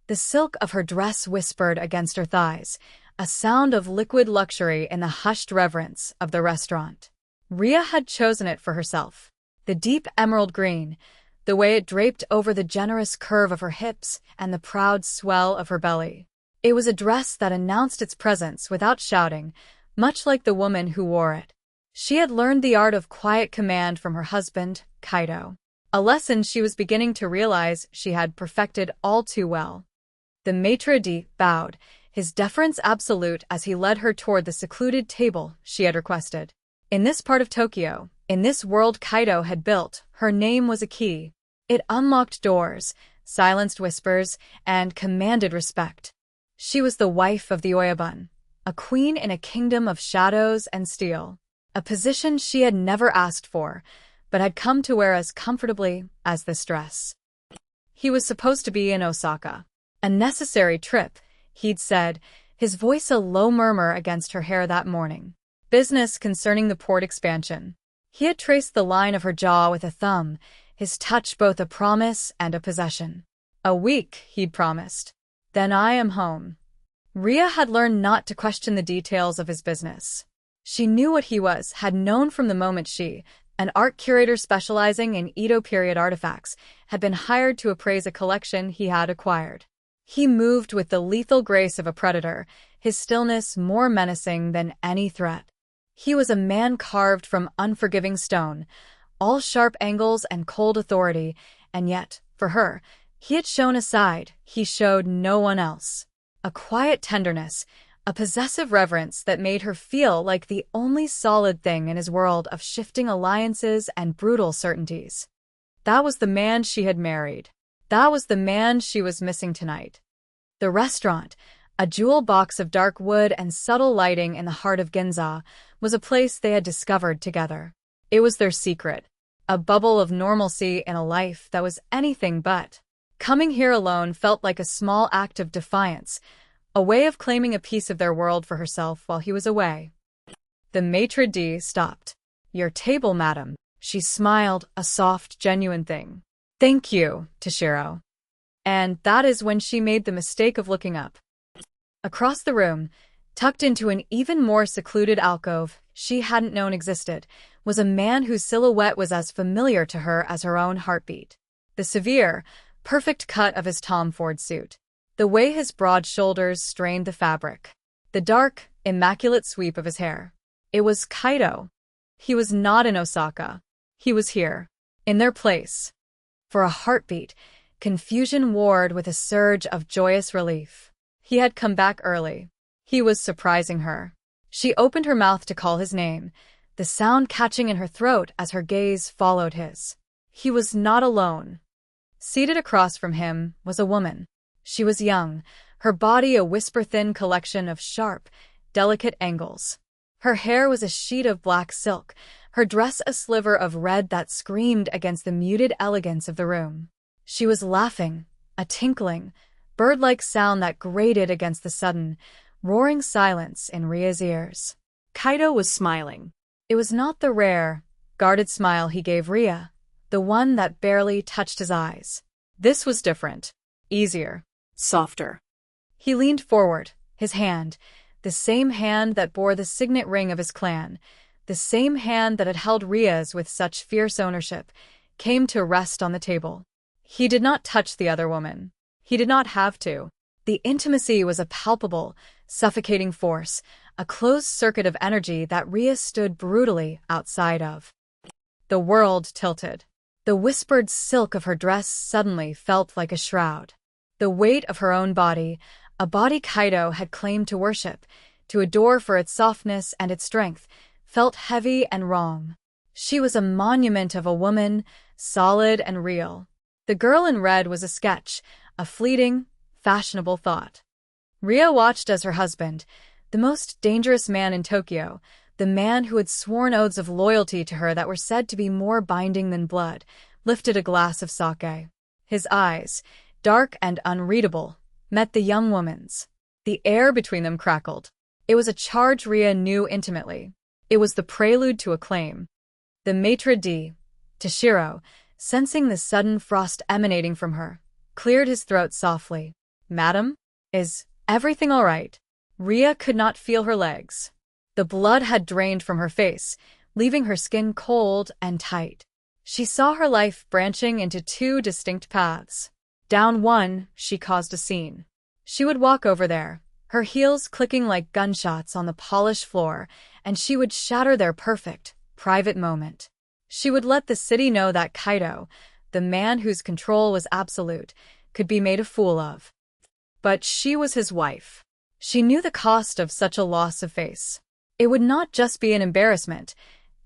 The silk of her dress whispered against her thighs, a sound of liquid luxury in the hushed reverence of the restaurant. Rhea had chosen it for herself. The deep emerald green, the way it draped over the generous curve of her hips and the proud swell of her belly. It was a dress that announced its presence without shouting, much like the woman who wore it. She had learned the art of quiet command from her husband, Kaido, a lesson she was beginning to realize she had perfected all too well. The maitre d' bowed, his deference absolute as he led her toward the secluded table she had requested. In this part of Tokyo, in this world Kaido had built, her name was a key. It unlocked doors, silenced whispers, and commanded respect. She was the wife of the Oyabun, a queen in a kingdom of shadows and steel, a position she had never asked for, but had come to wear as comfortably as this dress. He was supposed to be in Osaka. A necessary trip, he'd said, his voice a low murmur against her hair that morning. Business concerning the port expansion. He had traced the line of her jaw with a thumb, his touch both a promise and a possession. A week, he'd promised. Then I am home. Rhea had learned not to question the details of his business. She knew what he was, had known from the moment she, an art curator specializing in Edo period artifacts, had been hired to appraise a collection he had acquired. He moved with the lethal grace of a predator, his stillness more menacing than any threat. He was a man carved from unforgiving stone, all sharp angles and cold authority, and yet, for her, he had shown a side he showed no one else. A quiet tenderness, a possessive reverence that made her feel like the only solid thing in his world of shifting alliances and brutal certainties. That was the man she had married. That was the man she was missing tonight. The restaurant, a jewel box of dark wood and subtle lighting in the heart of Ginza, was a place they had discovered together. It was their secret, a bubble of normalcy in a life that was anything but. Coming here alone felt like a small act of defiance, a way of claiming a piece of their world for herself while he was away. The maitre d' stopped. "Your table, madam." She smiled, a soft, genuine thing. "Thank you, Toshiro." And that is when she made the mistake of looking up. Across the room, tucked into an even more secluded alcove she hadn't known existed, was a man whose silhouette was as familiar to her as her own heartbeat. The severe, perfect cut of his Tom Ford suit. The way his broad shoulders strained the fabric. The dark, immaculate sweep of his hair. It was Kaido. He was not in Osaka. He was here, in their place. For a heartbeat, confusion warred with a surge of joyous relief. He had come back early. He was surprising her. She opened her mouth to call his name, the sound catching in her throat as her gaze followed his. He was not alone. Seated across from him was a woman. She was young, her body a whisper-thin collection of sharp, delicate angles. Her hair was a sheet of black silk, her dress a sliver of red that screamed against the muted elegance of the room. She was laughing, a tinkling, bird-like sound that grated against the sudden, roaring silence in Rhea's ears. Kaido was smiling. It was not the rare, guarded smile he gave Rhea, the one that barely touched his eyes. This was different, easier, softer. He leaned forward, his hand, the same hand that bore the signet ring of his clan, the same hand that had held Rhea's with such fierce ownership, came to rest on the table. He did not touch the other woman. He did not have to. The intimacy was a palpable, suffocating force, a closed circuit of energy that Rhea stood brutally outside of. The world tilted. The whispered silk of her dress suddenly felt like a shroud. The weight of her own body, a body Kaido had claimed to worship, to adore for its softness and its strength, felt heavy and wrong. She was a monument of a woman, solid and real. The girl in red was a sketch, a fleeting, fashionable thought. Rhea watched as her husband, the most dangerous man in Tokyo, the man who had sworn oaths of loyalty to her that were said to be more binding than blood, lifted a glass of sake. His eyes, dark and unreadable, met the young woman's. The air between them crackled. It was a charge Rhea knew intimately. It was the prelude to a claim. The maitre d', Toshiro, sensing the sudden frost emanating from her, cleared his throat softly. "Madam? Is everything all right?" Ria could not feel her legs. The blood had drained from her face, leaving her skin cold and tight. She saw her life branching into two distinct paths. Down one, she caused a scene. She would walk over there, her heels clicking like gunshots on the polished floor, and she would shatter their perfect, private moment. She would let the city know that Kaito, the man whose control was absolute, could be made a fool of. But she was his wife. She knew the cost of such a loss of face. It would not just be an embarrassment,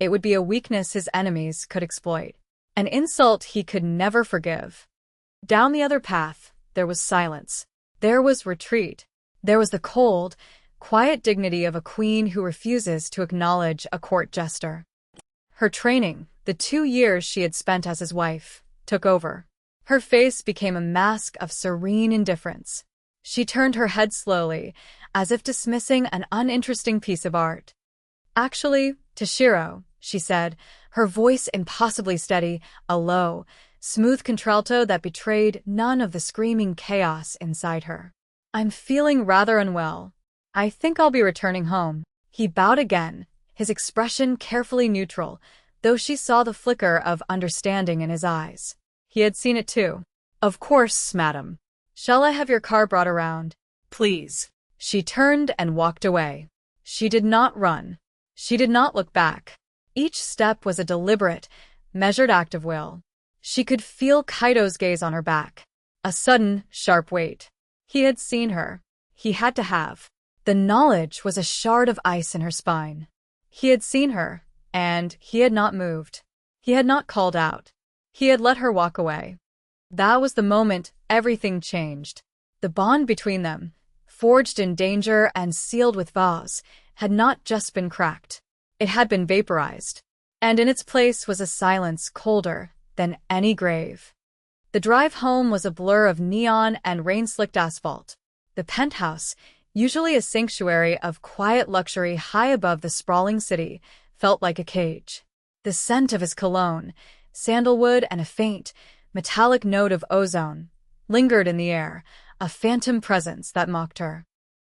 it would be a weakness his enemies could exploit. An insult he could never forgive. Down the other path, there was silence. There was retreat. There was the cold, quiet dignity of a queen who refuses to acknowledge a court jester. Her training, the 2 years she had spent as his wife, took over. Her face became a mask of serene indifference. She turned her head slowly, as if dismissing an uninteresting piece of art. "Actually, Toshiro," she said, her voice impossibly steady, a low, smooth contralto that betrayed none of the screaming chaos inside her. "I'm feeling rather unwell. I think I'll be returning home." He bowed again, his expression carefully neutral, though she saw the flicker of understanding in his eyes. He had seen it too. "Of course, madam. Shall I have your car brought around?" "Please." She turned and walked away. She did not run. She did not look back. Each step was a deliberate, measured act of will. She could feel Kaito's gaze on her back. A sudden, sharp weight. He had seen her. He had to have. The knowledge was a shard of ice in her spine. He had seen her, and he had not moved. He had not called out. He had let her walk away. That was the moment everything changed. The bond between them, forged in danger and sealed with vows, had not just been cracked. It had been vaporized. And in its place was a silence colder than any grave. The drive home was a blur of neon and rain-slicked asphalt. The penthouse, usually a sanctuary of quiet luxury high above the sprawling city, felt like a cage. The scent of his cologne, sandalwood and a faint, metallic note of ozone, lingered in the air, a phantom presence that mocked her.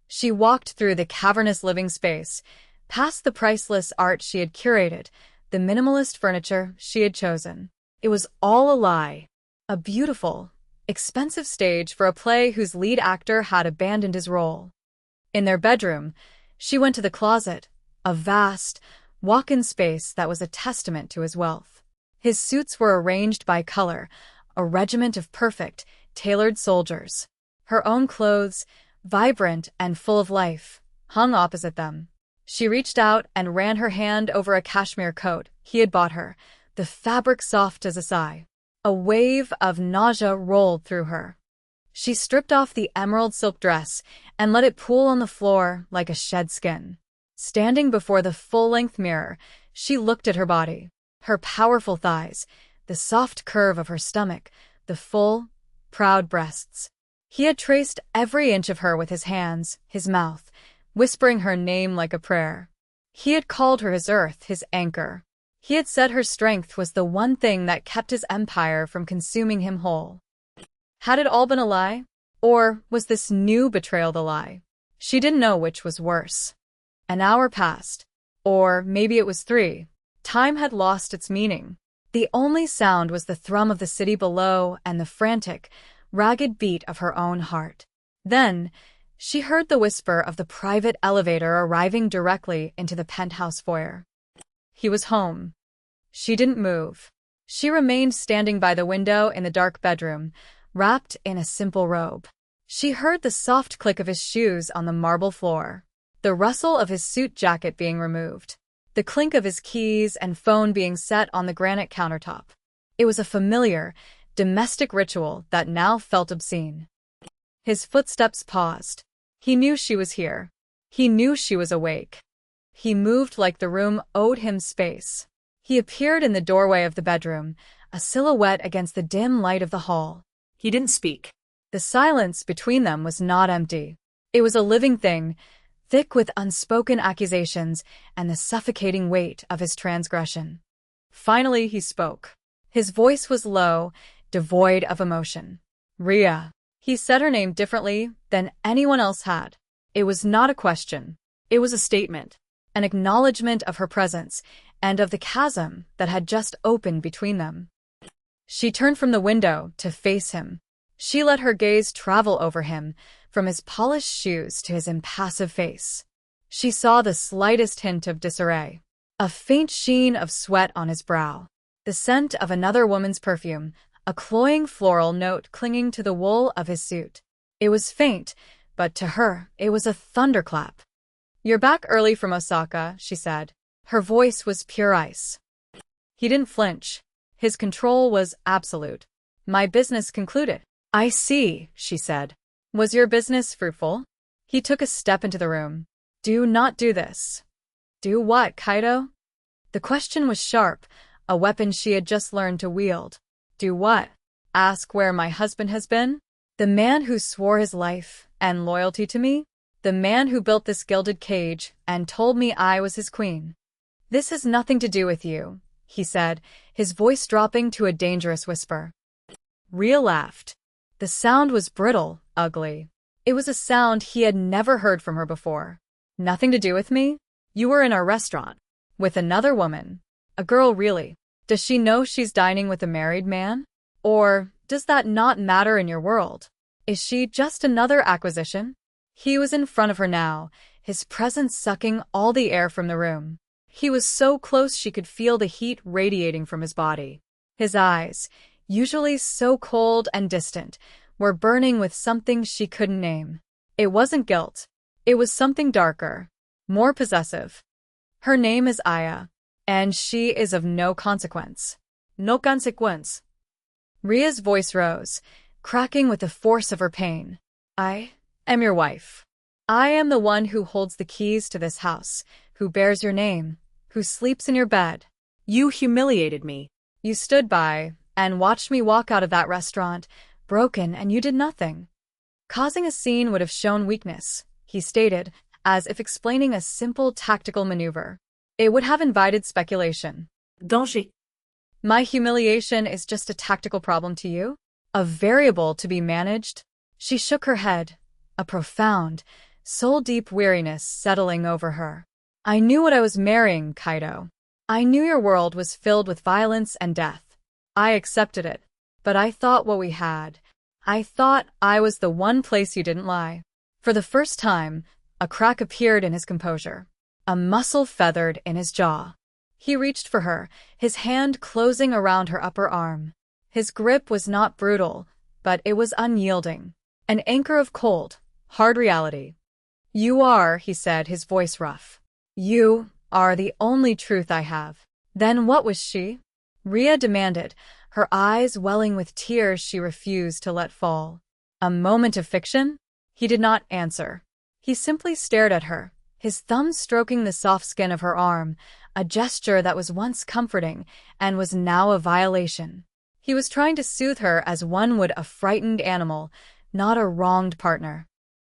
She walked through the cavernous living space, past the priceless art she had curated, the minimalist furniture she had chosen. It was all a lie. A beautiful, expensive stage for a play whose lead actor had abandoned his role. In their bedroom, she went to the closet, a vast, walk-in space that was a testament to his wealth. His suits were arranged by color, a regiment of perfect, tailored soldiers. Her own clothes, vibrant and full of life, hung opposite them. She reached out and ran her hand over a cashmere coat he had bought her, the fabric soft as a sigh. A wave of nausea rolled through her. She stripped off the emerald silk dress and let it pool on the floor like a shed skin. Standing before the full-length mirror, she looked at her body, her powerful thighs, the soft curve of her stomach, the full, proud breasts. He had traced every inch of her with his hands, his mouth, whispering her name like a prayer. He had called her his earth, his anchor. He had said her strength was the one thing that kept his empire from consuming him whole. Had it all been a lie? Or was this new betrayal the lie? She didn't know which was worse. An hour passed. Or maybe it was 3. Time had lost its meaning. The only sound was the thrum of the city below and the frantic, ragged beat of her own heart. Then, she heard the whisper of the private elevator arriving directly into the penthouse foyer. He was home. She didn't move. She remained standing by the window in the dark bedroom, wrapped in a simple robe. She heard the soft click of his shoes on the marble floor, the rustle of his suit jacket being removed, the clink of his keys and phone being set on the granite countertop. It was a familiar, domestic ritual that now felt obscene. His footsteps paused. He knew she was here. He knew she was awake. He moved like the room owed him space. He appeared in the doorway of the bedroom, a silhouette against the dim light of the hall. He didn't speak. The silence between them was not empty. It was a living thing, thick with unspoken accusations and the suffocating weight of his transgression. Finally, he spoke. His voice was low, devoid of emotion. "Ria," He said her name differently than anyone else had. It was not a question. It was a statement, an acknowledgement of her presence and of the chasm that had just opened between them. She turned from the window to face him. She let her gaze travel over him, from his polished shoes to his impassive face. She saw the slightest hint of disarray, a faint sheen of sweat on his brow, the scent of another woman's perfume, a cloying floral note clinging to the wool of his suit. It was faint, but to her it was a thunderclap. "You're back early from Osaka," she said. Her voice was pure ice. He didn't flinch. His control was absolute. "My business concluded." "I see," she said. "Was your business fruitful?" He took a step into the room. "Do not do this." "Do what, Kaido?" The question was sharp, a weapon she had just learned to wield. "Do what? Ask where my husband has been? The man who swore his life and loyalty to me? The man who built this gilded cage and told me I was his queen?" "This has nothing to do with you," he said, his voice dropping to a dangerous whisper. Rhea laughed. The sound was brittle, ugly. It was a sound he had never heard from her before. "Nothing to do with me? You were in our restaurant. With another woman. A girl, really. Does she know she's dining with a married man? Or does that not matter in your world? Is she just another acquisition?" He was in front of her now, his presence sucking all the air from the room. He was so close she could feel the heat radiating from his body. His eyes, usually so cold and distant, were burning with something she couldn't name. It wasn't guilt. It was something darker, more possessive. "Her name is Aya, and she is of no consequence." "No consequence." Rhea's voice rose, cracking with the force of her pain. "I am your wife. I am the one who holds the keys to this house, who bears your name, who sleeps in your bed. You humiliated me. You stood by and watched me walk out of that restaurant, broken, and you did nothing." Causing a scene would have shown weakness, he stated, as if explaining a simple tactical maneuver. It would have invited speculation. Danger. "My humiliation is just a tactical problem to you? A variable to be managed?" She shook her head, a profound, soul-deep weariness settling over her. "I knew what I was marrying, Kaido. I knew your world was filled with violence and death. I accepted it. But I thought what we had. I thought I was the one place you didn't lie." For the first time, a crack appeared in his composure. A muscle feathered in his jaw. He reached for her, his hand closing around her upper arm. His grip was not brutal, but it was unyielding. An anchor of cold, hard reality. "You are," he said, his voice rough. "You are the only truth I have." "Then what was she?" Rhea demanded, her eyes welling with tears she refused to let fall. "A moment of fiction?" He did not answer. He simply stared at her, his thumb stroking the soft skin of her arm, a gesture that was once comforting and was now a violation. He was trying to soothe her as one would a frightened animal, not a wronged partner.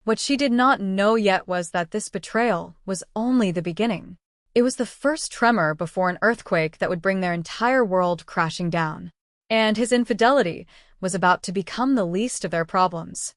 What she did not know yet was that this betrayal was only the beginning. It was the first tremor before an earthquake that would bring their entire world crashing down. And his infidelity was about to become the least of their problems.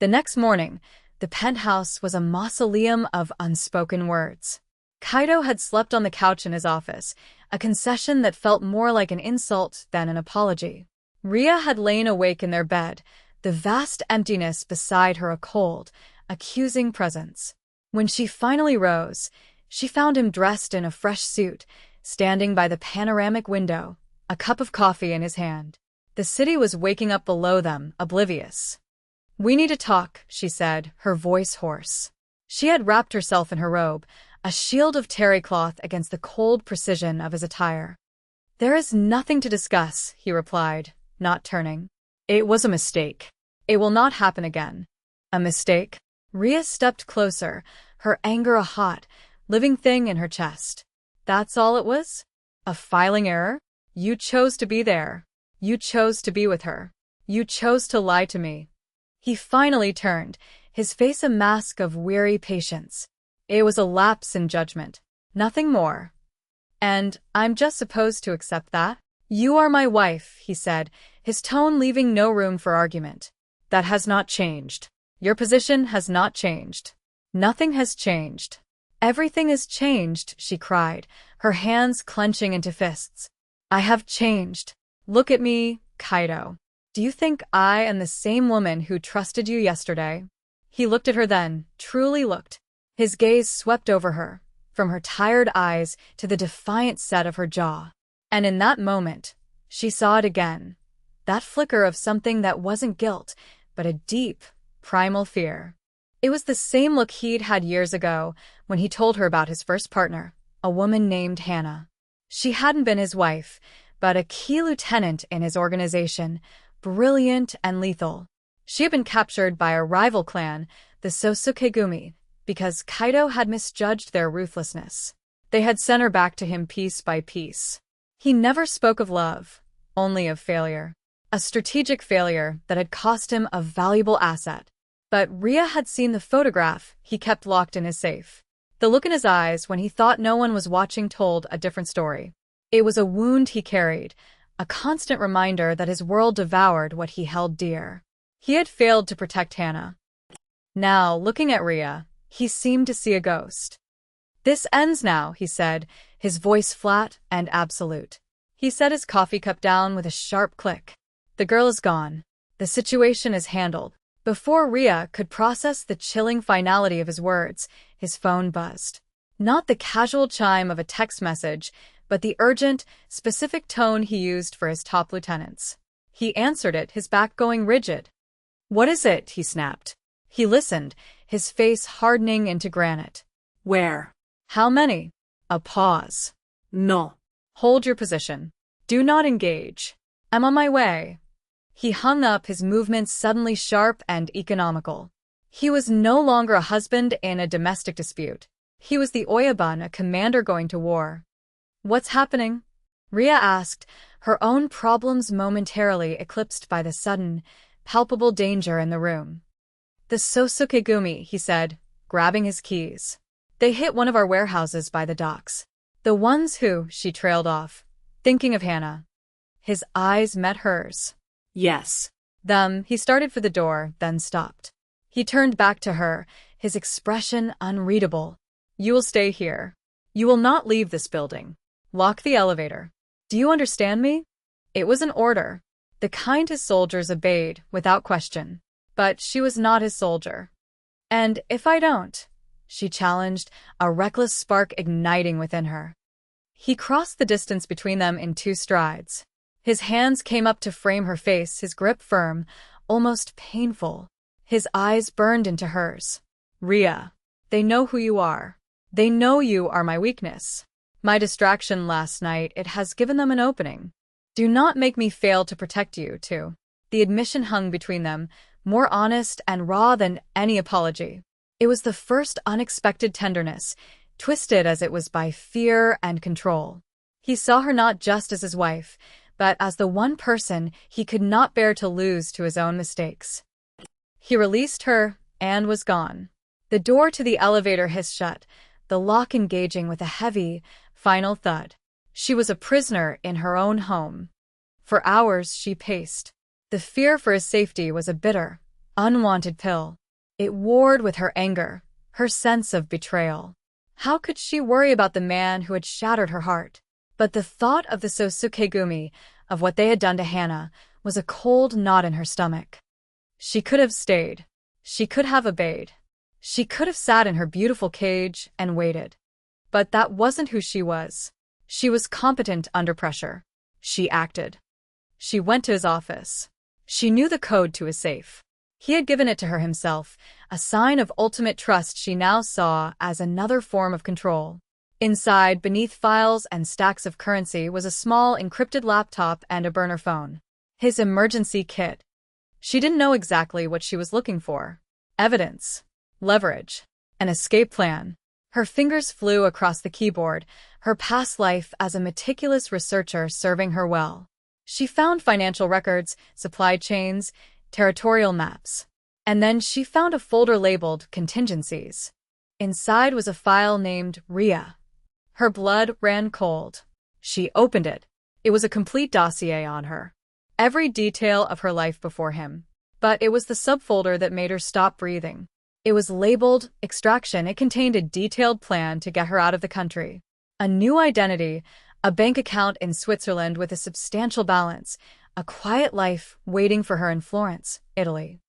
The next morning, the penthouse was a mausoleum of unspoken words. Kaido had slept on the couch in his office, a concession that felt more like an insult than an apology. Rhea had lain awake in their bed, the vast emptiness beside her a cold, accusing presence. When she finally rose, she found him dressed in a fresh suit, standing by the panoramic window, a cup of coffee in his hand. The city was waking up below them, oblivious. "We need to talk," she said, her voice hoarse. She had wrapped herself in her robe, a shield of terry cloth against the cold precision of his attire. "There is nothing to discuss," he replied, not turning. "It was a mistake. It will not happen again." "A mistake?" Rhea stepped closer, her anger a hot, living thing in her chest. "That's all it was? A filing error? You chose to be there. You chose to be with her. You chose to lie to me." He finally turned, his face a mask of weary patience. "It was a lapse in judgment. Nothing more. And I'm just supposed to accept that?" "You are my wife," he said, his tone leaving no room for argument. That has not changed. Your position has not changed. Nothing has changed. Everything is changed, she cried, her hands clenching into fists. I have changed. Look at me, Kaido. Do you think I am the same woman who trusted you yesterday? He looked at her then, truly looked. His gaze swept over her, from her tired eyes to the defiant set of her jaw. And in that moment, she saw it again. That flicker of something that wasn't guilt, but a deep, primal fear. It was the same look he'd had years ago when he told her about his first partner, a woman named Hannah. She hadn't been his wife, but a key lieutenant in his organization, brilliant and lethal. She had been captured by a rival clan, the Sosukegumi, because Kaido had misjudged their ruthlessness. They had sent her back to him piece by piece. He never spoke of love, only of failure. A strategic failure that had cost him a valuable asset. But Rhea had seen the photograph he kept locked in his safe. The look in his eyes when he thought no one was watching told a different story. It was a wound he carried, a constant reminder that his world devoured what he held dear. He had failed to protect Hannah. Now, looking at Rhea, he seemed to see a ghost. This ends now, he said, his voice flat and absolute. He set his coffee cup down with a sharp click. The girl is gone. The situation is handled. Before Rhea could process the chilling finality of his words, his phone buzzed. Not the casual chime of a text message, but the urgent, specific tone he used for his top lieutenants. He answered it, his back going rigid. What is it? He snapped. He listened, his face hardening into granite. Where? How many? A pause. No. Hold your position. Do not engage. I'm on my way. He hung up, his movements suddenly sharp and economical. He was no longer a husband in a domestic dispute. He was the Oyabun, a commander going to war. What's happening? Rhea asked, her own problems momentarily eclipsed by the sudden, palpable danger in the room. The Sosukegumi, he said, grabbing his keys. They hit one of our warehouses by the docks. The ones who, she trailed off, thinking of Hannah. His eyes met hers. Yes. Them, he started for the door, then stopped. He turned back to her, his expression unreadable. You will stay here. You will not leave this building. Lock the elevator. Do you understand me? It was an order. The kind his soldiers obeyed, without question. But she was not his soldier. And if I don't? She challenged, a reckless spark igniting within her. He crossed the distance between them in 2 strides. His hands came up to frame her face, his grip firm, almost painful. His eyes burned into hers. Rhea, they know who you are. They know you are my weakness. My distraction last night, it has given them an opening. Do not make me fail to protect you, too. The admission hung between them, more honest and raw than any apology. It was the first unexpected tenderness, twisted as it was by fear and control. He saw her not just as his wife, but as the one person he could not bear to lose to his own mistakes. He released her and was gone. The door to the elevator hissed shut, the lock engaging with a heavy, final thud. She was a prisoner in her own home. For hours she paced. The fear for his safety was a bitter, unwanted pill. It warred with her anger, her sense of betrayal. How could she worry about the man who had shattered her heart? But the thought of the Sosukegumi, of what they had done to Hannah, was a cold knot in her stomach. She could have stayed. She could have obeyed. She could have sat in her beautiful cage and waited. But that wasn't who she was. She was competent under pressure. She acted. She went to his office. She knew the code to his safe. He had given it to her himself, a sign of ultimate trust she now saw as another form of control. Inside, beneath files and stacks of currency, was a small, encrypted laptop and a burner phone. His emergency kit. She didn't know exactly what she was looking for. Evidence. Leverage. An escape plan. Her fingers flew across the keyboard, her past life as a meticulous researcher serving her well. She found financial records, supply chains, territorial maps. And then she found a folder labeled Contingencies. Inside was a file named Rhea. Her blood ran cold. She opened it. It was a complete dossier on her. Every detail of her life before him. But it was the subfolder that made her stop breathing. It was labeled Extraction. It contained a detailed plan to get her out of the country. A new identity, a bank account in Switzerland with a substantial balance, a quiet life waiting for her in Florence, Italy.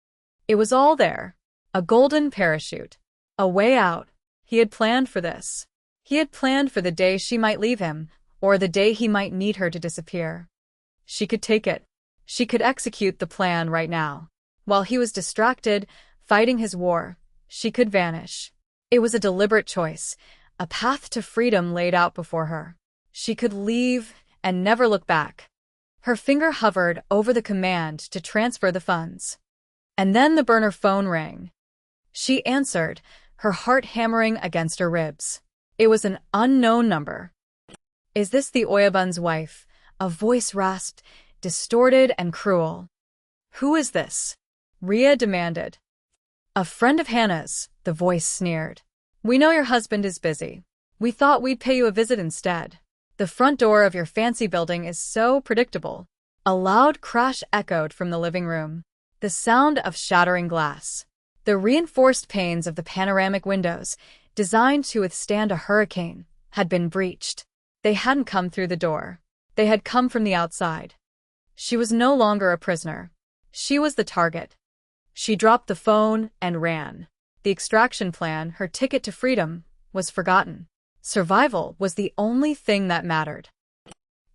It was all there. A golden parachute. A way out. He had planned for this. He had planned for the day she might leave him, or the day he might need her to disappear. She could take it. She could execute the plan right now. While he was distracted, fighting his war, she could vanish. It was a deliberate choice, a path to freedom laid out before her. She could leave and never look back. Her finger hovered over the command to transfer the funds. And then the burner phone rang. She answered, her heart hammering against her ribs. It was an unknown number. "Is this the Oyabun's wife?" A voice rasped, distorted and cruel. "Who is this?" Ria demanded. "A friend of Hannah's," the voice sneered. "We know your husband is busy. We thought we'd pay you a visit instead. The front door of your fancy building is so predictable." A loud crash echoed from the living room. The sound of shattering glass. The reinforced panes of the panoramic windows, designed to withstand a hurricane, had been breached. They hadn't come through the door. They had come from the outside. She was no longer a prisoner. She was the target. She dropped the phone and ran. The extraction plan, her ticket to freedom, was forgotten. Survival was the only thing that mattered.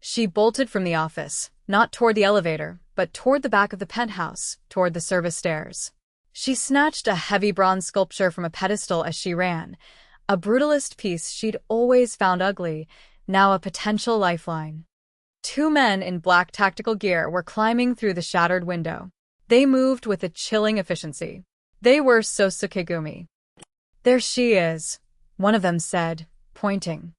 She bolted from the office, not toward the elevator, but toward the back of the penthouse, toward the service stairs. She snatched a heavy bronze sculpture from a pedestal as she ran, a brutalist piece she'd always found ugly, now a potential lifeline. Two men in black tactical gear were climbing through the shattered window. They moved with a chilling efficiency. They were Sosukigumi. "There she is," one of them said, pointing.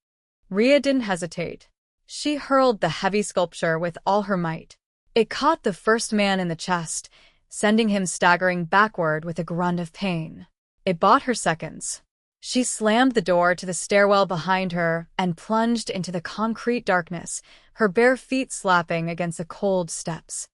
Ria didn't hesitate. She hurled the heavy sculpture with all her might. It caught the first man in the chest, sending him staggering backward with a grunt of pain. It bought her seconds. She slammed the door to the stairwell behind her and plunged into the concrete darkness, her bare feet slapping against the cold steps.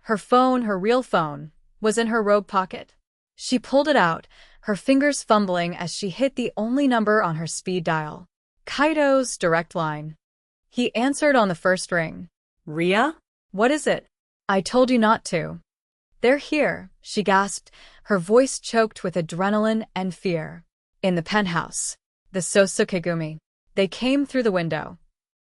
Her phone, her real phone, was in her robe pocket. She pulled it out, her fingers fumbling as she hit the only number on her speed dial. Kaito's direct line. He answered on the first ring. "Ria? "What is it?" "I told you not to." "They're here," she gasped, her voice choked with adrenaline and fear. In the penthouse. The Sosukigumi. They came through the window.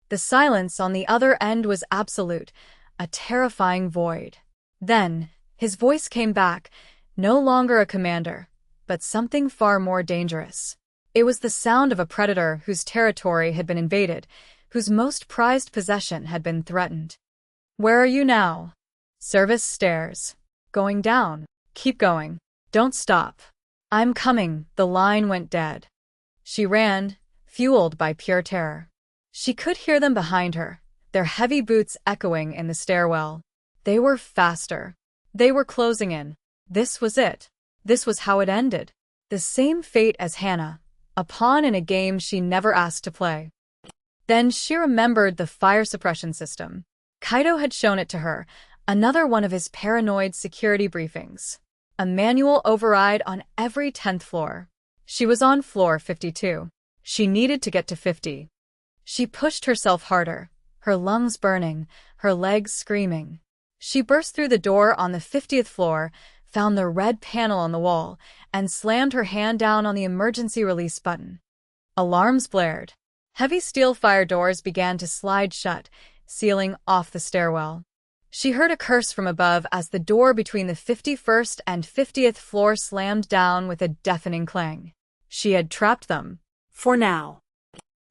The silence on the other end was absolute, a terrifying void. Then, his voice came back, no longer a commander, but something far more dangerous. It was the sound of a predator whose territory had been invaded, whose most prized possession had been threatened. "Where are you now?" "Service stairs." "Going down." "Keep going. Don't stop." "I'm coming." The line went dead. She ran, fueled by pure terror. She could hear them behind her, their heavy boots echoing in the stairwell. They were faster. They were closing in. This was it. This was how it ended. The same fate as Hannah, a pawn in a game she never asked to play. Then she remembered the fire suppression system. Kaito had shown it to her, another one of his paranoid security briefings. A manual override on every 10th floor. She was on floor 52. She needed to get to 50. She pushed herself harder, her lungs burning, her legs screaming. She burst through the door on the 50th floor, found the red panel on the wall, and slammed her hand down on the emergency release button. Alarms blared. Heavy steel fire doors began to slide shut, sealing off the stairwell. She heard a curse from above as the door between the 51st and 50th floor slammed down with a deafening clang. She had trapped them. For now.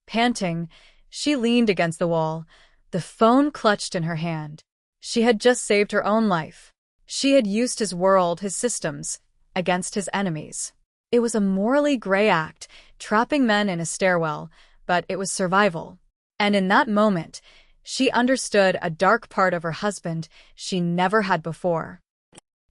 Panting, she leaned against the wall, the phone clutched in her hand. She had just saved her own life. She had used his world, his systems, against his enemies. It was a morally gray act, trapping men in a stairwell, but it was survival. And in that moment, she understood a dark part of her husband she never had before.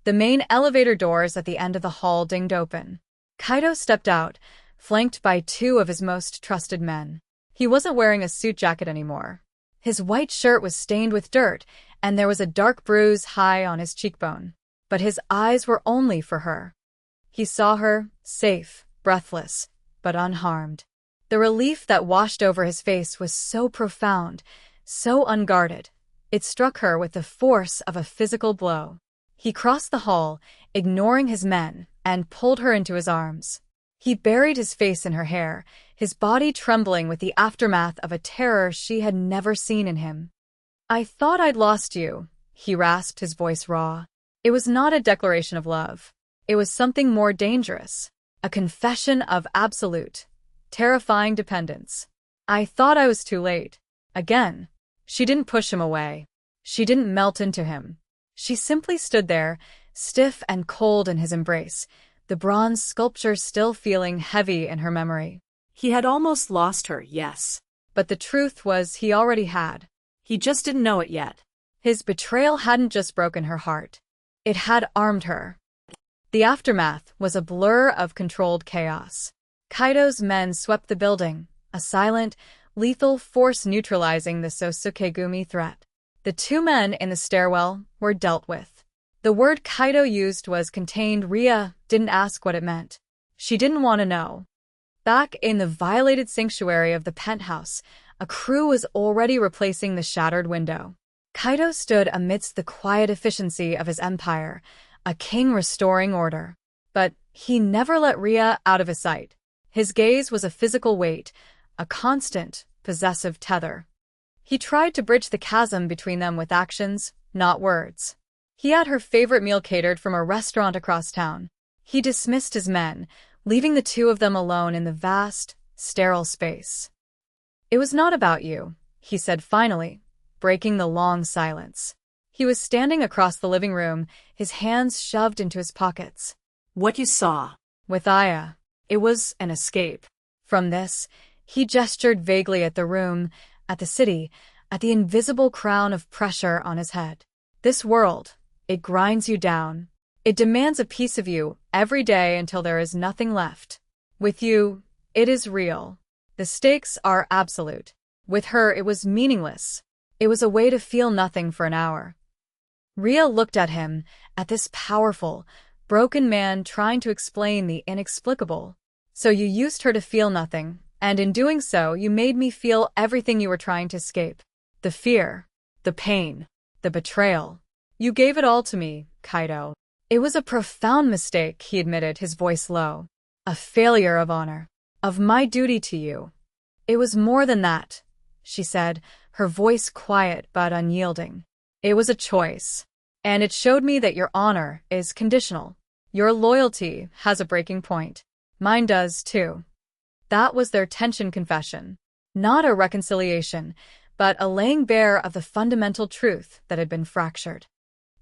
The main elevator doors at the end of the hall dinged open. Kaito stepped out, flanked by two of his most trusted men. He wasn't wearing a suit jacket anymore. His white shirt was stained with dirt, and there was a dark bruise high on his cheekbone. but his eyes were only for her. He saw her, safe, breathless, but unharmed. The relief that washed over his face was so profound, so unguarded. It struck her with the force of a physical blow. He crossed the hall, ignoring his men, and pulled her into his arms. He buried his face in her hair, his body trembling with the aftermath of a terror she had never seen in him. "I thought I'd lost you," he rasped, his voice raw. It was not a declaration of love. It was something more dangerous, a confession of absolute, terrifying dependence. "I thought I was too late." Again, she didn't push him away. She didn't melt into him. She simply stood there, stiff and cold in his embrace, the bronze sculpture still feeling heavy in her memory. He had almost lost her, yes. But the truth was he already had. He just didn't know it yet. His betrayal hadn't just broken her heart. It had armed her. The aftermath was a blur of controlled chaos. Kaido's men swept the building, a silent, lethal force neutralizing the Sosukegumi threat. The two men in the stairwell were dealt with. The word Kaido used was contained. Ria didn't ask what it meant. She didn't want to know. Back in the violated sanctuary of the penthouse, a crew was already replacing the shattered window. Kaido stood amidst the quiet efficiency of his empire, a king restoring order. But he never let Ria out of his sight. His gaze was a physical weight, a constant, possessive tether. He tried to bridge the chasm between them with actions, not words. He had her favorite meal catered from a restaurant across town. He dismissed his men, leaving the two of them alone in the vast, sterile space. "It was not about you," he said finally, breaking the long silence. He was standing across the living room, his hands shoved into his pockets. "What you saw." "With Aya, it was an escape. From this," he gestured vaguely at the room, at the city, at the invisible crown of pressure on his head. "This world, it grinds you down. It demands a piece of you every day until there is nothing left. With you, it is real. The stakes are absolute. With her, it was meaningless. It was a way to feel nothing for an hour." Ria looked at him, at this powerful, broken man trying to explain the inexplicable. "So you used her to feel nothing, and in doing so, you made me feel everything you were trying to escape. The fear, the pain, the betrayal. You gave it all to me, Kaido." "It was a profound mistake," he admitted, his voice low. "A failure of honor, of my duty to you." "It was more than that," she said, her voice quiet but unyielding. "It was a choice. And it showed me that your honor is conditional. Your loyalty has a breaking point. Mine does, too." That was their tension confession. Not a reconciliation, but a laying bare of the fundamental truth that had been fractured.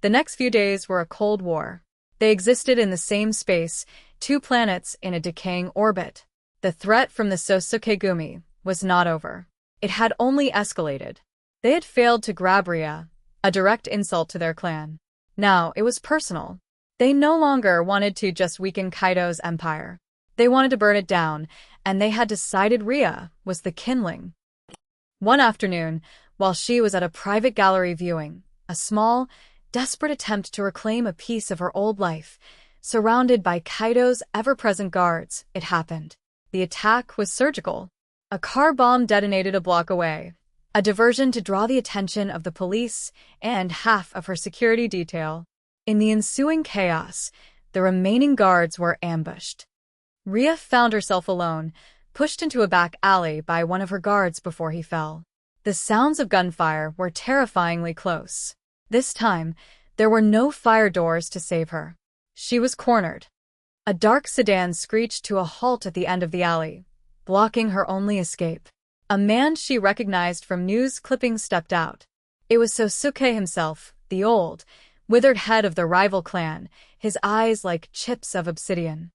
The next few days were a cold war. They existed in the same space, two planets in a decaying orbit. The threat from the Sosukegumi was not over. It had only escalated. They had failed to grab Ria, a direct insult to their clan. Now it was personal. They no longer wanted to just weaken Kaido's empire. They wanted to burn it down, and they had decided Ria was the kindling. One afternoon, while she was at a private gallery viewing, a small, desperate attempt to reclaim a piece of her old life, surrounded by Kaido's ever-present guards, it happened. The attack was surgical. A car bomb detonated a block away, a diversion to draw the attention of the police and half of her security detail. In the ensuing chaos, the remaining guards were ambushed. Ria found herself alone, pushed into a back alley by one of her guards before he fell. The sounds of gunfire were terrifyingly close. This time, there were no fire doors to save her. She was cornered. A dark sedan screeched to a halt at the end of the alley, blocking her only escape. A man she recognized from news clippings stepped out. It was Sosuke himself, the old, withered head of the rival clan, his eyes like chips of obsidian.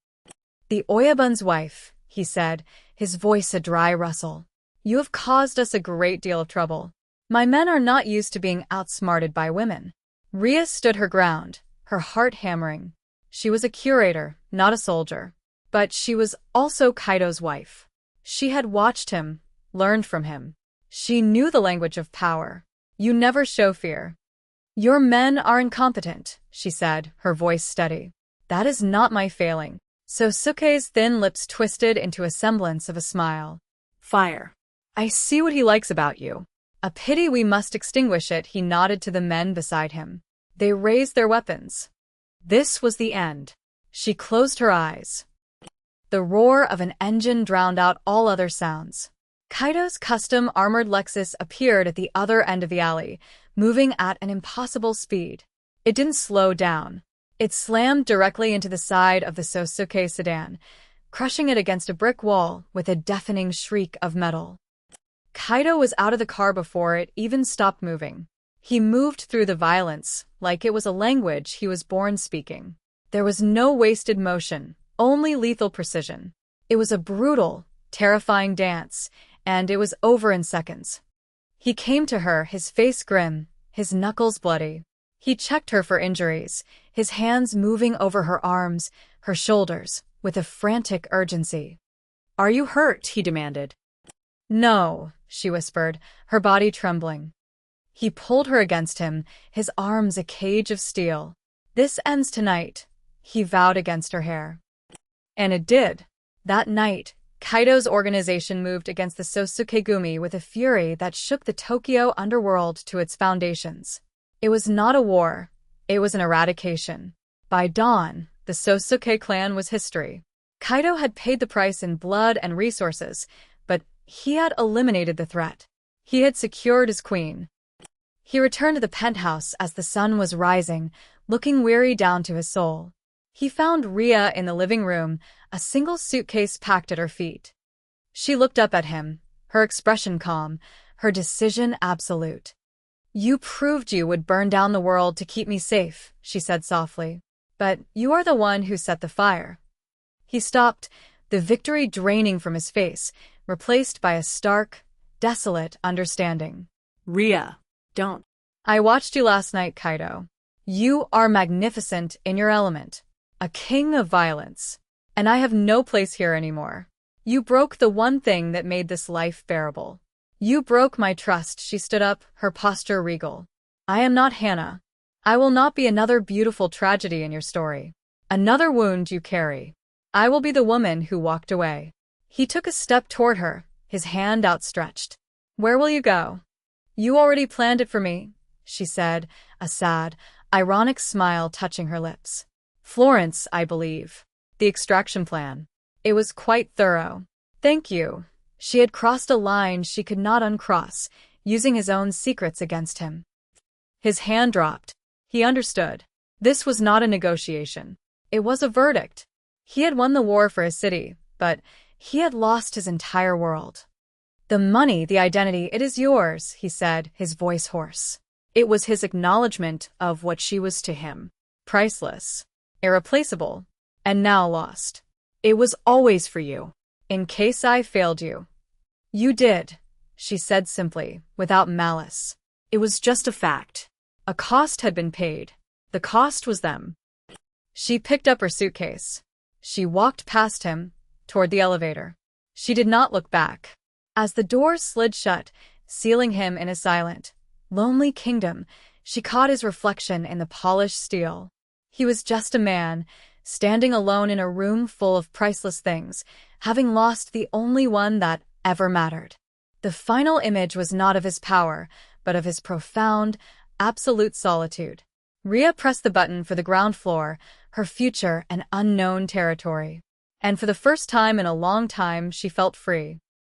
"The Oyabun's wife," he said, his voice a dry rustle. "You have caused us a great deal of trouble. My men are not used to being outsmarted by women." Ria stood her ground, her heart hammering. She was a curator, not a soldier. But she was also Kaido's wife. She had watched him, learned from him. She knew the language of power. You never show fear. Your men are incompetent, she said, her voice steady. That is not my failing. Sosuke's thin lips twisted into a semblance of a smile. Fire. I see what he likes about you. A pity we must extinguish it, he nodded to the men beside him. They raised their weapons. This was the end. She closed her eyes. The roar of an engine drowned out all other sounds. Kaido's custom-armored Lexus appeared at the other end of the alley, moving at an impossible speed. It didn't slow down. It slammed directly into the side of the Sosuke sedan, crushing it against a brick wall with a deafening shriek of metal. Kaido was out of the car before it even stopped moving. He moved through the violence like it was a language he was born speaking. There was no wasted motion, only lethal precision. It was a brutal, terrifying dance, and it was over in seconds. He came to her, his face grim, his knuckles bloody. He checked her for injuries, his hands moving over her arms, her shoulders, with a frantic urgency. Are you hurt? He demanded. No, she whispered, her body trembling. He pulled her against him, his arms a cage of steel. This ends tonight, he vowed against her hair. And it did. That night, Kaido's organization moved against the Sosuke-gumi with a fury that shook the Tokyo underworld to its foundations. It was not a war, it was an eradication. By dawn, the Sosuke clan was history. Kaido had paid the price in blood and resources, but he had eliminated the threat. He had secured his queen. He returned to the penthouse as the sun was rising, looking weary down to his soul. He found Ria in the living room, a single suitcase packed at her feet. She looked up at him, her expression calm, her decision absolute. You proved you would burn down the world to keep me safe, she said softly. But you are the one who set the fire. He stopped, the victory draining from his face, replaced by a stark, desolate understanding. Ria, don't. I watched you last night, Kaido. You are magnificent in your element, a king of violence, and I have no place here anymore. You broke the one thing that made this life bearable. You broke my trust. She stood up, her posture regal. I am not Hannah. I will not be another beautiful tragedy in your story. Another wound you carry. I will be the woman who walked away. He took a step toward her, his hand outstretched. Where will you go? You already planned it for me, she said, a sad, ironic smile touching her lips. Florence, I believe. The extraction plan. It was quite thorough. Thank you. She had crossed a line she could not uncross, using his own secrets against him. His hand dropped. He understood. This was not a negotiation. It was a verdict. He had won the war for his city, but he had lost his entire world. The money, the identity, it is yours, he said, his voice hoarse. It was his acknowledgement of what she was to him. Priceless. Irreplaceable. And now lost. It was always for you. In case I failed you. You did, she said simply, without malice. It was just a fact. A cost had been paid. The cost was them. She picked up her suitcase. She walked past him, toward the elevator. She did not look back. As the door slid shut, sealing him in a silent, lonely kingdom, she caught his reflection in the polished steel. He was just a man, standing alone in a room full of priceless things, having lost the only one that ever mattered. The final image was not of his power, but of his profound, absolute solitude. Ria pressed the button for the ground floor, her future an unknown territory. And for the first time in a long time, she felt free.